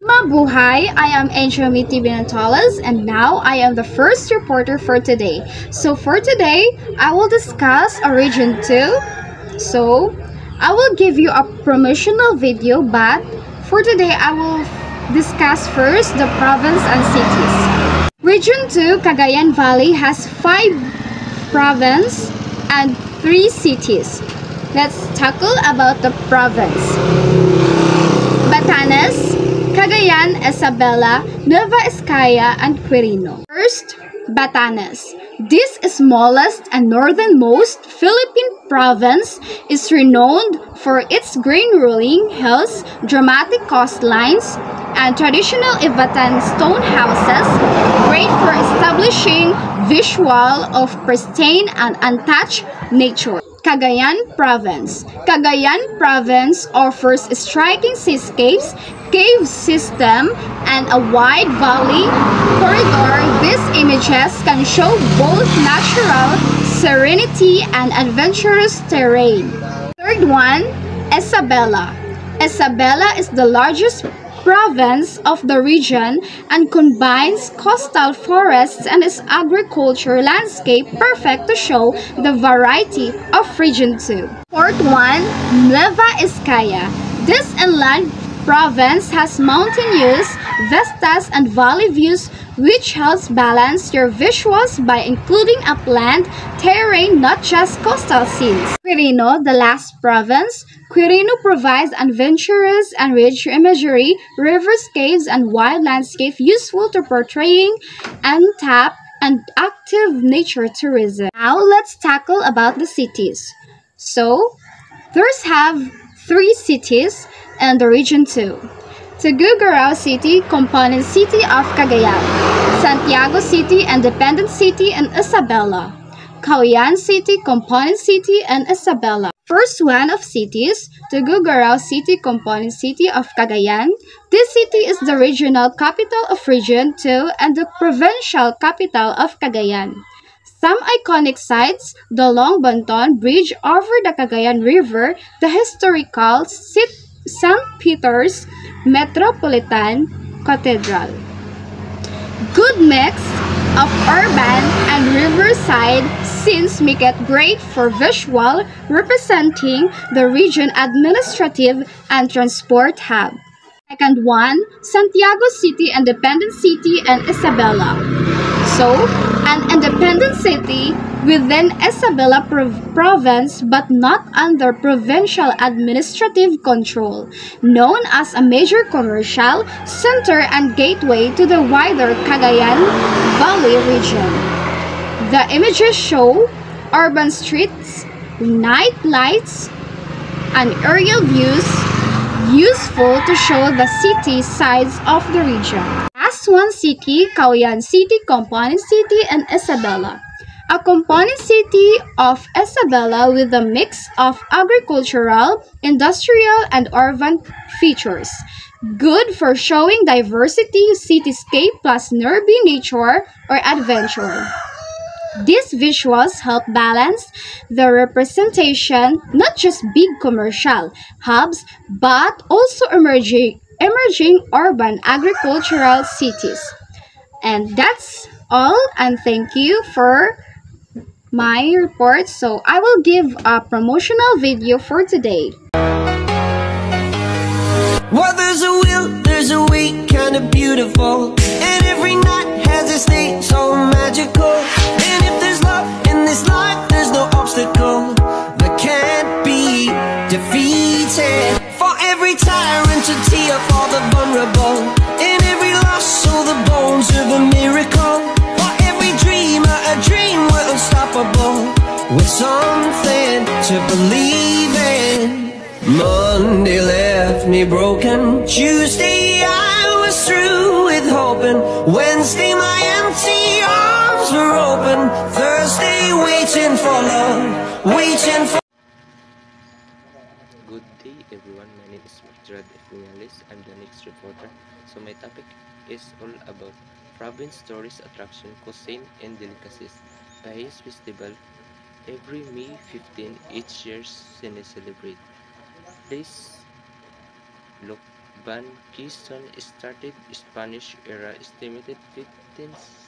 Mabuhay! I am Angel Miti Binantolas and now I am the first reporter for today. So for today, I will discuss a Region 2. So I will give you a promotional video, but for today I will discuss first the province and cities. Region 2, Cagayan Valley has 5 provinces and 3 cities. Let's tackle about the province. Batanes, Cagayan, Isabela, Nueva Ecija, and Quirino. First, Batanes. This smallest and northernmost Philippine province is renowned for its green-rolling hills, dramatic coastlines, and traditional Ivatan stone houses, great for establishing visual of pristine and untouched nature. Cagayan Province. Cagayan Province offers striking seascapes, cave system, and a wide valley corridor. These images can show both natural serenity and adventurous terrain. Third one, Isabela. Isabela is the largest province of the region and combines coastal forests and its agriculture landscape, perfect to show the variety of Region 2. Fourth one, Nueva Ecija. This inland province has mountainous vistas and valley views, which helps balance your visuals by including upland terrain, not just coastal scenes. Quirino, the last province. Quirino provides adventurous and rich imagery, rivers, caves, and wild landscape useful to portraying untapped and active nature tourism. Now let's tackle about the cities. So, there's have 3 cities in the Region 2. Tuguegarao City, component city of Cagayan. Santiago City, independent city, and Isabela. Cauyan City, component city, and Isabela. First one of cities, Tuguegarao City, component city of Cagayan. This city is the regional capital of Region 2 and the provincial capital of Cagayan. Some iconic sites, the Long Banton Bridge over the Cagayan River, the historical St. Peter's Metropolitan Cathedral. Good mix of urban and riverside scenes make it great for visual, representing the region administrative and transport hub. Second one, Santiago City, independent city, and Isabela. So, an independent city within Isabela province but not under provincial administrative control, known as a major commercial center and gateway to the wider Cagayan Valley region. The images show urban streets, night lights, and aerial views useful to show the city sides of the region. Last one city, Cauyan City, component city, and Isabela. A component city of Isabela with a mix of agricultural, industrial, and urban features. Good for showing diversity, cityscape plus nerdy nature or adventure. These visuals help balance the representation, not just big commercial hubs, but also emerging urban agricultural cities. And that's all, and thank you for my report. So I will give a promotional video for today. Well, there's a will, there's a way, kind of beautiful, and every night has a state so magical. And if there's love in this life, there's no obstacle that can't be defeated. For every tyrant to tear for the vulnerable, in every loss, so the bones of a miracle. For every dreamer, a dream we're unstoppable, with something to believe in. Monday left me broken, Tuesday I was through with hoping, Wednesday my empty arms were open, Thursday waiting for love, waiting for... Good day everyone, my name is Martrad Efinialis. I'm the next reporter. So my topic is all about province tourist attraction, cuisine and delicacies. Bahis Festival, every May 15 each year Cine celebrate. Please look Lukban Quezon started Spanish era estimated 15th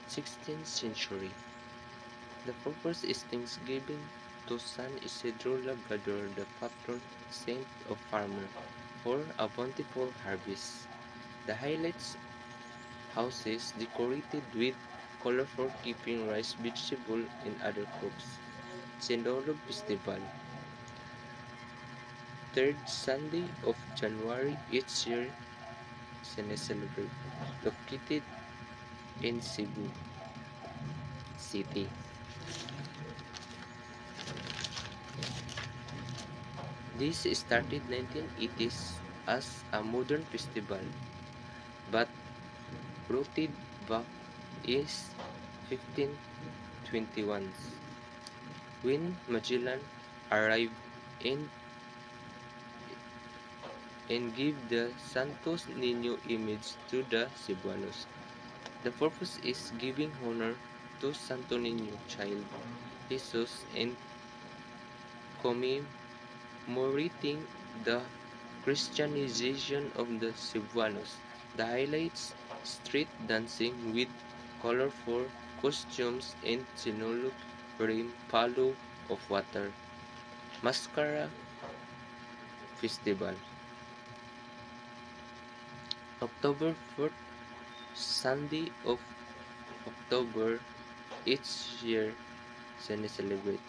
16th century. The purpose is thanksgiving to San Isidro Labrador, the patron saint of farmer, for a bountiful harvest. The highlights houses decorated with colorful keeping rice, vegetable, and other crops. Sindoro Festival, third Sunday of January each year, celebrate, located in Cebu City. This started 1980s as a modern festival, but rooted back is 1521 when Magellan arrived and gave the Santos Niño image to the Cebuanos. The purpose is giving honor to Santo Niño child Jesus and commemorating the Christianization of the Cebuanos. The highlights street dancing with colorful costumes and sinulog rain palo of water. Mascara Festival, October 4th Sunday of October each year celebrate.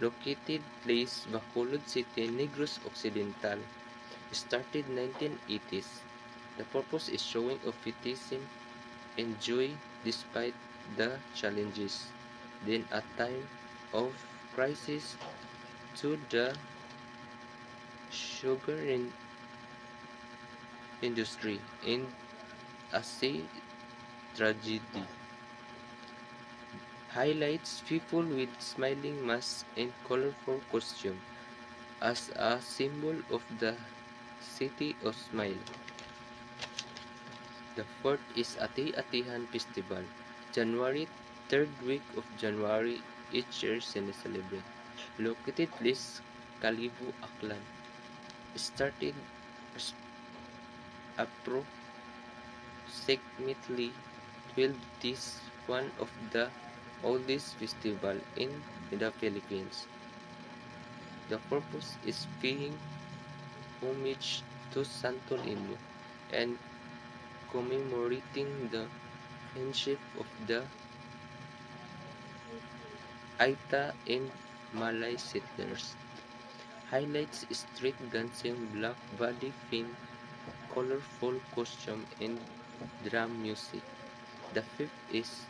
Located place Bacolod City, Negros Occidental. Started 1980s. The purpose is showing optimism and joy despite the challenges. Then a time of crisis to the sugar industry and a sea tragedy. Highlights people with smiling masks and colorful costume as a symbol of the city of smile. The fourth is Ati-Atihan Festival, January 3rd week of January each year celebrate. Located place Kalibu, Aklan. Started approximately 12 this one of the oldest festival in the Philippines. The purpose is paying homage to Santo Niño and commemorating the friendship of the Aita and Malay settlers. Highlights street dancing, black body paint, colorful costume, and drum music. The fifth is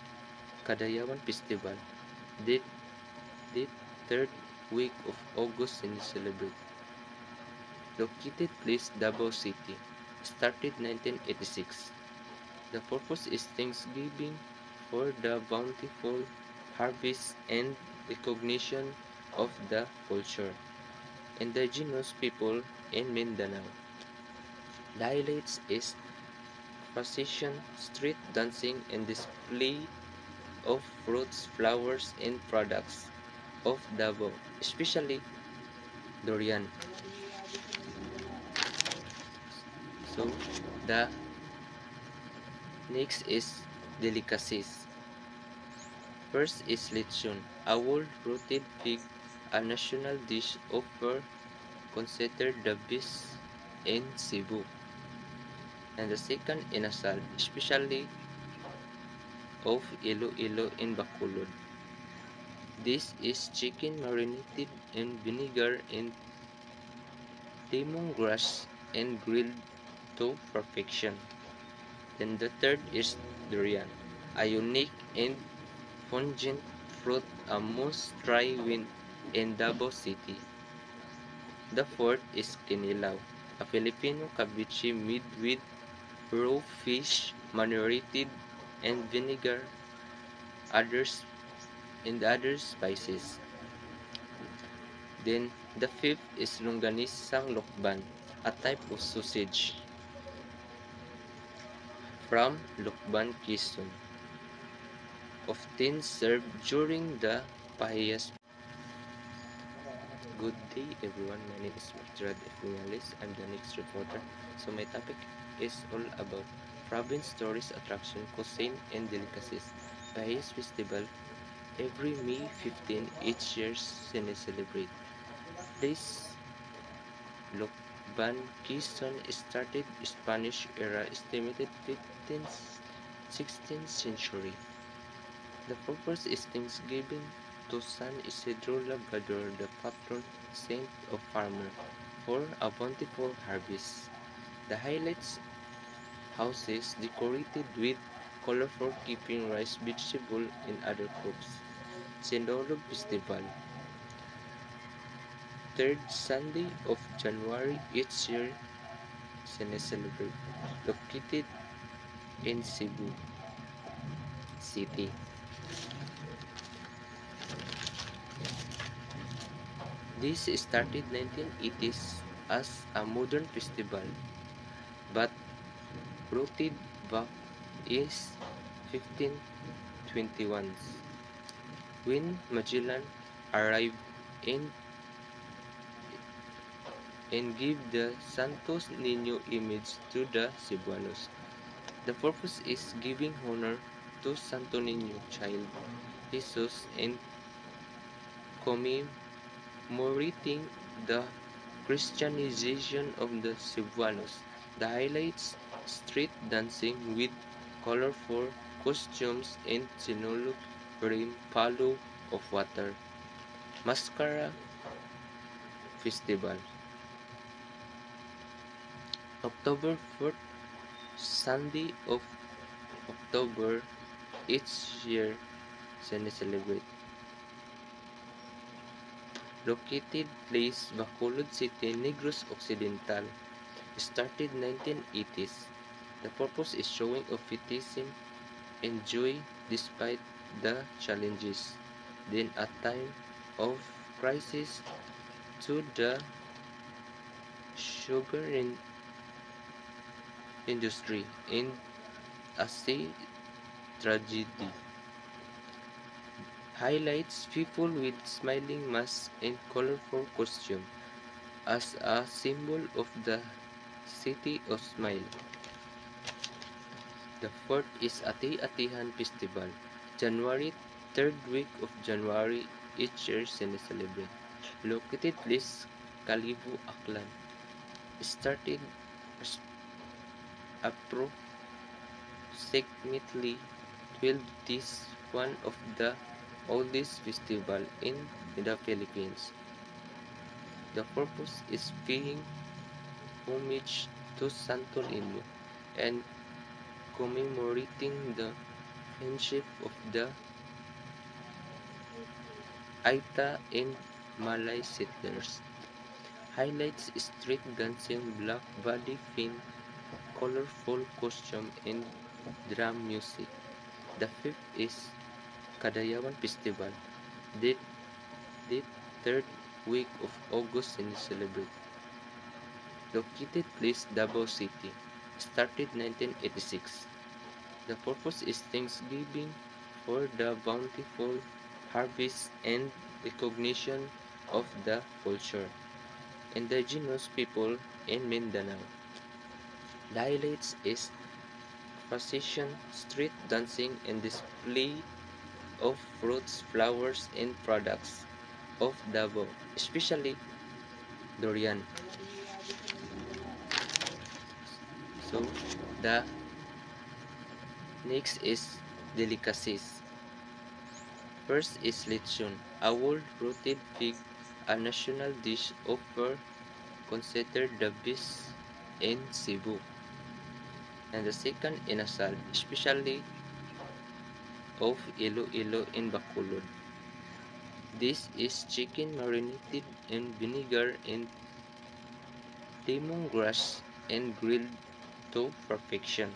Kadayawan Festival, the third week of August in celebrate. Located place Davao City. Started 1986. The purpose is thanksgiving for the bountiful harvest and recognition of the culture. Indigenous people in Mindanao. The highlights is procession, street dancing, and display of fruits, flowers, and products of Davao, especially durian. So, the next is delicacies. First is lechon, a wool-rooted pig, a national dish often considered the best in Cebu. And the second, inasal, especially of Iloilo in Bacolod. This is chicken marinated in vinegar and lemongrass and grilled to perfection. Then the third is durian, a unique and pungent fruit, a must try when in Davao City. The fourth is kinilaw, a Filipino ceviche made with raw fish marinated and vinegar, others and other spices. Then the fifth is longganisang lokban, a type of sausage from Lukban, Quezon, often served during the pahiyas. Good day everyone, my name is Mcdrad Efnialis. I'm the next reporter. So my topic is all about province stories, attraction, cuisine, and delicacies. Bahis Festival, every May 15 each year Cine celebrate. This Locbanquiston started Spanish era estimated 15th 16th century. The purpose is Thanksgiving to San Isidro Labrador, the patron saint of farmer, for a bountiful harvest. The highlights houses decorated with colorful keeping rice, vegetable, and other crops. Sendolog Festival, third Sunday of January each year, celebrate, located in Cebu City. This started 1980s as a modern festival, but rooted back is 1521 when Magellan arrived and, gave the Santos Niño image to the Cebuanos. The purpose is giving honor to Santo Niño child Jesus and commemorating the Christianization of the Cebuanos. The highlights street dancing with colorful costumes and sinulog rim palo of water. Mascara Festival, October 4th Sunday of October each year celebrate. Located place Bacolod City, Negros Occidental. Started 1980s. The purpose is showing optimism and joy despite the challenges. Then a time of crisis to the sugar industry and a sea tragedy. Highlights people with smiling masks and colorful costume as a symbol of the city of smile. The fourth is Ati-Atihan Festival, January 3rd week of January each year celebrate. Located place Kalibu, Aklan. Started approximately 12. This one of the oldest festival in the Philippines. The purpose is paying homage to Santo Niño and commemorating the friendship of the Aita and Malay settlers. Highlights street dancing, black body paint, colorful costume, and drum music. The fifth is Kadayawan Festival, the third week of August in celebrate. Located place Davao City, started 1986. The purpose is Thanksgiving for the bountiful harvest and recognition of the culture. Indigenous people in Mindanao. The highlights is procession, street dancing, and display of fruits, flowers, and products of Davao, especially durian. So, the next is delicacies. First is lechon, a whole-rooted pig, a national dish often considered the best in Cebu. And the second inasal, especially of Iloilo in Bacolod. This is chicken marinated in vinegar and lemongrass and grilled to perfection.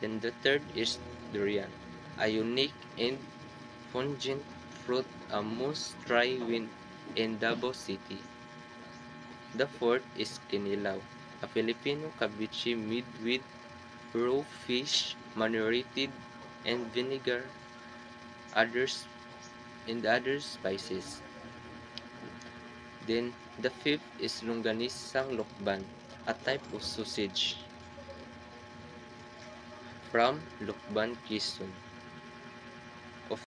Then the third is durian, a unique and pungent fruit, a must try when in Davao City. The fourth is kinilaw, a Filipino ceviche made with raw fish marinated in vinegar, others and other spices. Then, the fifth is Longganisang Lokban, a type of sausage from Lokban, Quezon.